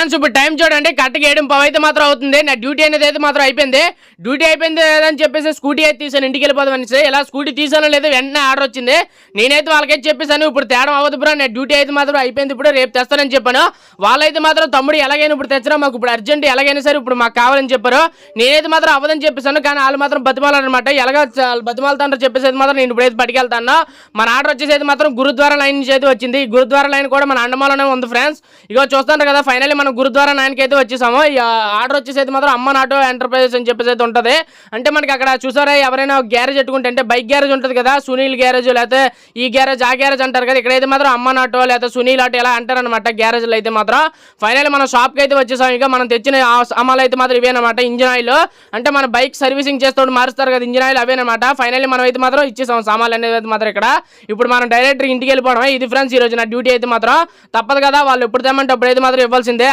Friends ఇప్పుడు time చూడండి కరెక్ట్గా 7:15 అయితే మాత్రం అవుతుంది. నా డ్యూటీ అనేది అయితే మాత్రం అయిపోయింది. డ్యూటీ అయిపోయింది అని చెప్పేసి స్కూటీ అయితే తీసాను ఇంటికి వెళ్ళిపోదాం అనేసి. ఇలా స్కూటీ తీసానో లేదో వెంటనే ఆర్డర్ వచ్చింది. నేనైతే వాళ్ళకైతే చెప్పేసాను ఇప్పుడు తేడా అవ్వదు బ్రో, నా డ్యూటీ అయితే మాత్రం అయిపోయింది, ఇప్పుడు రేపు తెస్తానని చెప్పాను. వాళ్ళైతే మాత్రం తమ్ముడు ఎలాగైనా ఇప్పుడు తెచ్చినా మాకు ఇప్పుడు అర్జెంట్ ఎలాగైనా సరే ఇప్పుడు మాకు కావాలని చెప్పారు. నేనైతే మాత్రం అవ్వదని చెప్పేసాను, కానీ వాళ్ళు మాత్రం బతిమాలన్నమాట. ఎలాగ బతిమాలతాంటారు చెప్పేసి మాత్రం నేను ఇప్పుడైతే పట్టుకెళ్తాను. మన ఆర్డర్ వచ్చేసి అయితే మాత్రం గురుద్వారా లైన్ నుంచి అయితే వచ్చింది. ఈ గురుద్వారా లైన్ కూడా మన అండమాలోనే ఉంది ఫ్రెండ్స్. ఇగో చూస్తుంటారు కదా, ఫైనల్లీ మనం గురుద్వారా 9కి అయితే వచ్చేసాము. ఆర్డర్ వచ్చేసి అయితే మాత్రం అమ్మన్ ఆటో ఎంటర్ప్రైజెస్ అని చెప్పేసి అయితే ఉంటుంది. అంటే మనకి అక్కడ చూసారా, ఎవరైనా గ్యారేజ్ పెట్టుకుంటే అంటే బైక్ గ్యారేజ్ ఉంటుంది కదా, సునీల్ గ్యారేజ్ లేకపోతే ఈ గ్యారేజ్ ఆ గ్యారేజ్ అంటారు కదా, ఇక్కడైతే మాత్రం అమ్మన్ ఆటో లేకపోతే సునీల్ ఆటో ఎలా అంటారనమాట గ్యారేజ్లో అయితే మాత్రం. ఫైనల్లీ మనం షాప్కి అయితే వచ్చేసాం. ఇక మనం తెచ్చిన సామాన్లు అయితే మాత్రం ఇవేనమాట. ఇంజిన్ ఆయిల్ అంటే మన బైక్ సర్వీసింగ్ చేస్తూ మారుస్తారు కదా ఇంజిన్ ఆయిల్, అవేనమాట. ఫైనల్లీ మనం అయితే మాత్రం ఇచ్చేసాం సామాన్లు అనేది అయితే మాత్రం ఇక్కడ. ఇప్పుడు మనం డైరెక్ట్ ఇంటికి వెళ్ళిపోవడం. ఇది ఫ్రెండ్స్ ఈ రోజు నా డ్యూటీ అయితే మాత్రం. తప్పదు కదా, వాళ్ళు ఎప్పుడు తెమ్మంటే అప్పుడైతే మాత్రం ఇవ్వాల్సిందే.